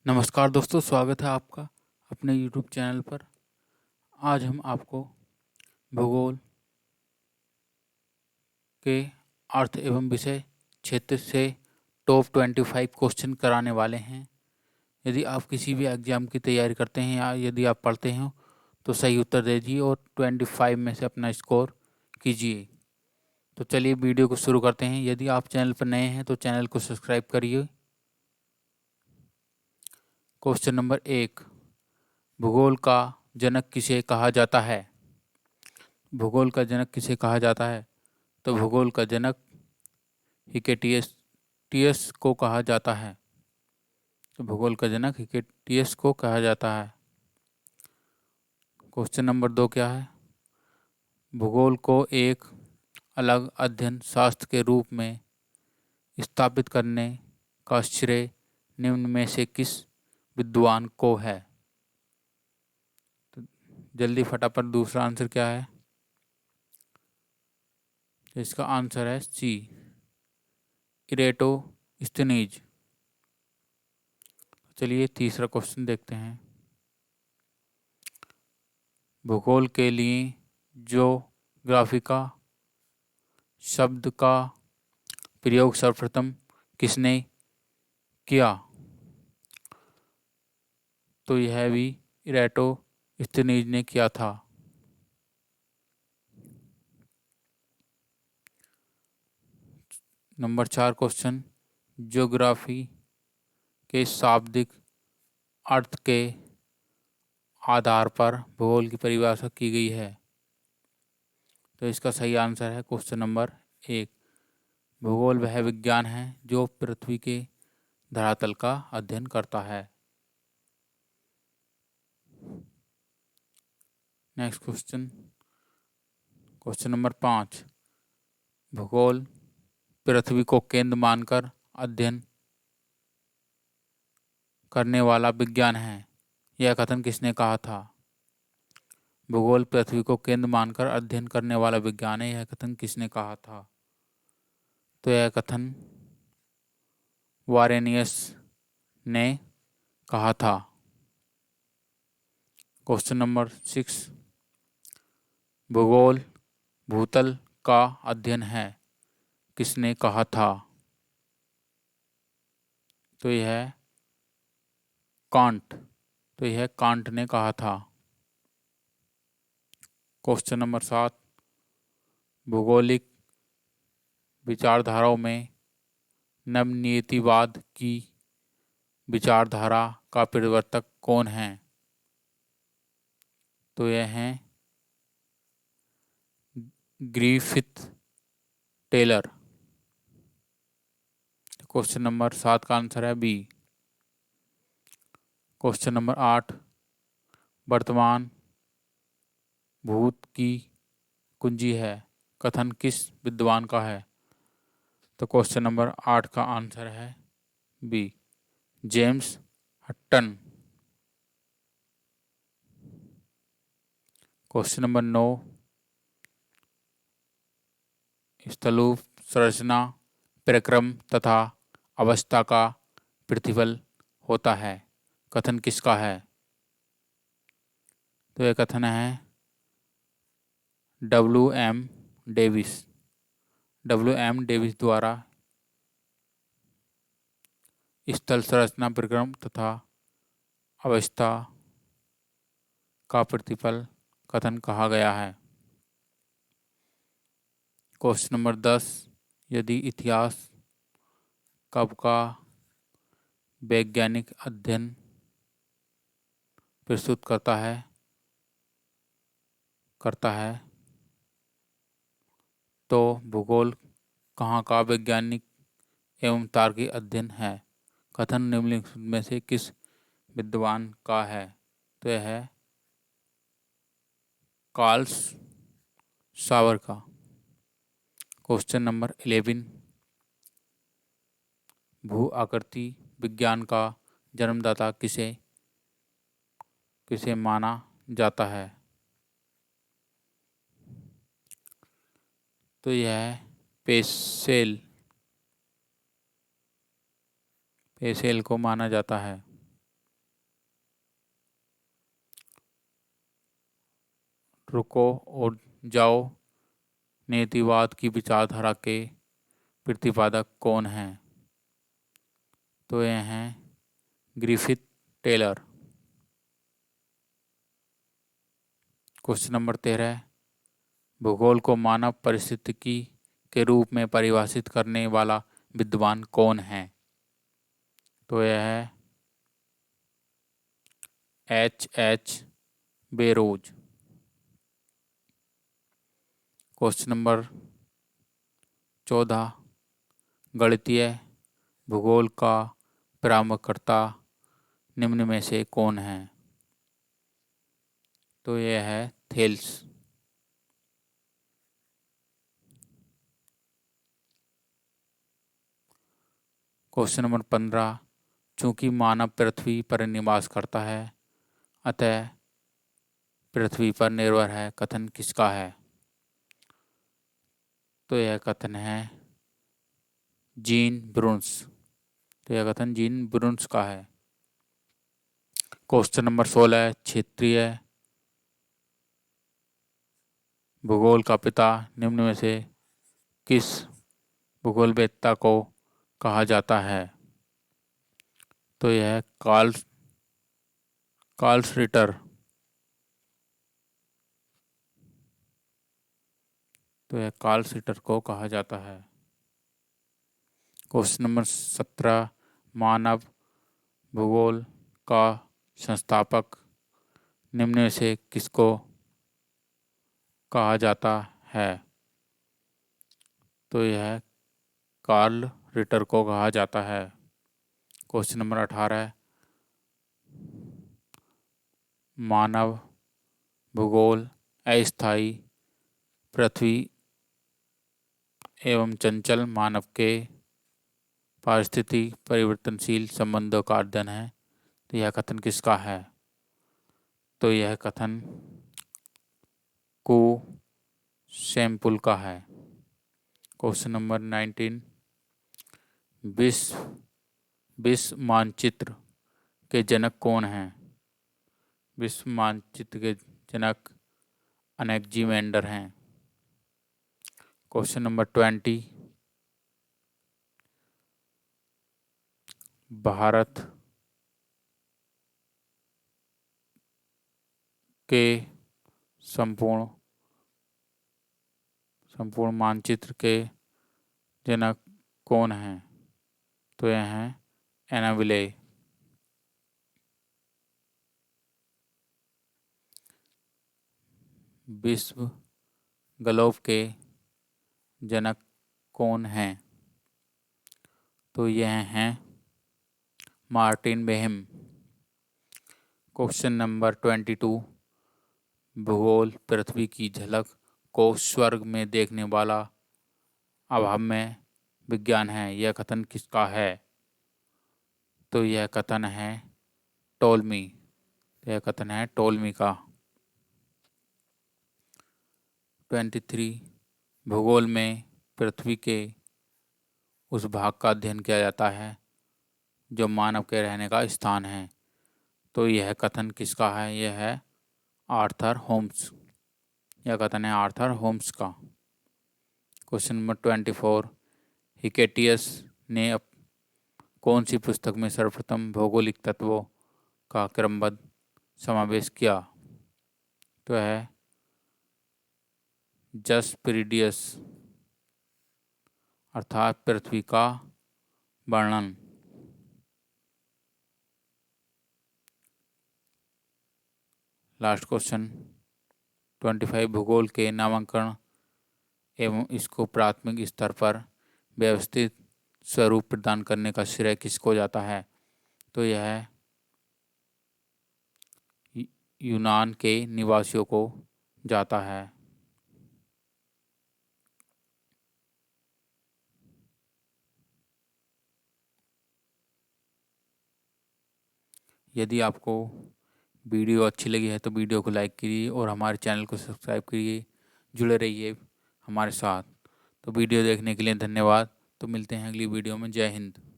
नमस्कार दोस्तों, स्वागत है आपका अपने YouTube चैनल पर। आज हम आपको भूगोल के अर्थ एवं विषय क्षेत्र से टॉप 25 क्वेश्चन कराने वाले हैं। यदि आप किसी भी एग्ज़ाम की तैयारी करते हैं या यदि आप पढ़ते हैं तो सही उत्तर दीजिए और 25 में से अपना स्कोर कीजिए। तो चलिए वीडियो को शुरू करते हैं। यदि आप चैनल पर नए हैं तो चैनल को सब्सक्राइब करिए। क्वेश्चन नंबर 1, भूगोल का जनक किसे कहा जाता है? भूगोल का जनक किसे कहा जाता है? तो भूगोल का जनक हिकेटियस टियस को कहा जाता है। तो भूगोल का जनक हिकेटियस को कहा जाता है। क्वेश्चन नंबर 2 क्या है? भूगोल को एक अलग अध्ययन शास्त्र के रूप में स्थापित करने का श्रेय निम्न में से किस विद्वान को है? तो जल्दी फटाफट दूसरा आंसर क्या है? तो इसका आंसर है सी, इरेटोस्थनीज। चलिए तीसरा क्वेश्चन देखते हैं। भूगोल के लिए ज्योग्राफिका शब्द का प्रयोग सर्वप्रथम किसने किया? तो यह भी इरेटोस्थनीज ने किया था। नंबर 4 क्वेश्चन, ज्योग्राफी के शाब्दिक अर्थ के आधार पर भूगोल की परिभाषा की गई है। तो इसका सही आंसर है क्वेश्चन नंबर 1, भूगोल वह विज्ञान है जो पृथ्वी के धरातल का अध्ययन करता है। नेक्स्ट क्वेश्चन, क्वेश्चन नंबर 5, भूगोल पृथ्वी को केंद्र मानकर अध्ययन करने वाला विज्ञान है। यह कथन किसने कहा था? भूगोल पृथ्वी को केंद्र मानकर अध्ययन करने वाला विज्ञान है, यह कथन किसने कहा था? तो यह कथन वारेनियस ने कहा था। क्वेश्चन नंबर 6, भूगोल भूतल का अध्ययन है, किसने कहा था? तो यह कांट तो यह कांट ने कहा था। क्वेश्चन नंबर 7, भौगोलिक विचारधाराओं में नवनियतिवाद की विचारधारा का प्रवर्तक कौन है? तो यह हैं ग्रिफिथ टेलर। क्वेश्चन नंबर 7 का आंसर है बी। क्वेश्चन नंबर 8, वर्तमान भूत की कुंजी है, कथन किस विद्वान का है? तो क्वेश्चन नंबर 8 का आंसर है B, James Hutton. Question number 9, स्थूल संरचना प्रक्रम तथा अवस्था का प्रतिफल होता है, कथन किसका है? तो यह कथन है W.M. डेविस। W.M. डेविस द्वारा स्थल संरचना प्रक्रम तथा अवस्था का प्रतिफल कथन कहा गया है। क्वेश्चन नंबर 10, यदि इतिहास कब का वैज्ञानिक अध्ययन प्रस्तुत करता है तो भूगोल कहाँ का वैज्ञानिक एवं तार्किक अध्ययन है, कथन निम्नलिखित में से किस विद्वान का है? तो यह है कार्ल सावर का। क्वेश्चन नंबर 11, भू आकृति विज्ञान का जन्मदाता किसे किसे माना जाता है? तो यह पेसेल को माना जाता है। रुको और जाओ नीतिवाद की विचारधारा के प्रतिपादक कौन हैं? तो ये हैं ग्रिफिथ टेलर। क्वेश्चन नंबर 13, भूगोल को मानव परिस्थितिकी के रूप में परिभाषित करने वाला विद्वान कौन है? तो यह है H बेरोज। क्वेश्चन नंबर 14, गणितीय भूगोल का प्रारंभकर्ता निम्न में से कौन है? तो यह है थेल्स। क्वेश्चन नंबर 15, चूंकि मानव पृथ्वी पर निवास करता है अतः पृथ्वी पर निर्भर है, कथन किसका है? तो यह कथन है जीन ब्रुन्स। तो यह कथन जीन ब्रुन्स का है। क्वेश्चन नंबर 16, क्षेत्रीय भूगोल का पिता निम्न में से किस भूगोलवेत्ता को कहा जाता है? तो यह है कार्ल रिटर। तो यह कार्ल रिटर को कहा जाता है। क्वेश्चन नंबर 17, मानव भूगोल का संस्थापक निम्न में से किसको कहा जाता है? तो यह कार्ल रिटर को कहा जाता है। क्वेश्चन नंबर 18, मानव भूगोल अस्थायी पृथ्वी एवं चंचल मानव के पारिस्थितिक परिवर्तनशील संबंधों का अध्ययन है। तो यह कथन किसका है? तो यह कथन को सैम्पुल का है। क्वेश्चन नंबर 19, विश्व मानचित्र के जनक कौन हैं? विश्व मानचित्र के जनक अनेक्जिमेंडर हैं। क्वेश्चन नंबर 20, भारत के संपूर्ण मानचित्र के जनक कौन हैं? तो यह हैं एना विले। विश्व ग्लोब के जनक कौन हैं? तो यह हैं मार्टिन बेहम। क्वेश्चन नंबर 22, भूगोल पृथ्वी की झलक को स्वर्ग में देखने वाला अभाम्य विज्ञान है, यह कथन किसका है? तो यह कथन है टोल्मी। यह कथन है टोल्मी का। 23, भूगोल में पृथ्वी के उस भाग का अध्ययन किया जाता है जो मानव के रहने का स्थान है। तो यह कथन किसका है? यह है आर्थर होम्स। यह कथन है आर्थर होम्स का। क्वेश्चन नंबर 24, हिकेटियस ने कौन सी पुस्तक में सर्वप्रथम भौगोलिक तत्वों का क्रमबद्ध समावेश किया? तो है जसपीरिडियस अर्थात पृथ्वी का वर्णन। लास्ट क्वेश्चन 25, भूगोल के नामांकन एवं इसको प्राथमिक स्तर पर व्यवस्थित स्वरूप प्रदान करने का श्रेय किसको जाता है? तो यह यूनान के निवासियों को जाता है। यदि आपको वीडियो अच्छी लगी है तो वीडियो को लाइक कीजिए और हमारे चैनल को सब्सक्राइब करिए। जुड़े रहिए हमारे साथ। तो वीडियो देखने के लिए धन्यवाद। तो मिलते हैं अगली वीडियो में। जय हिंद।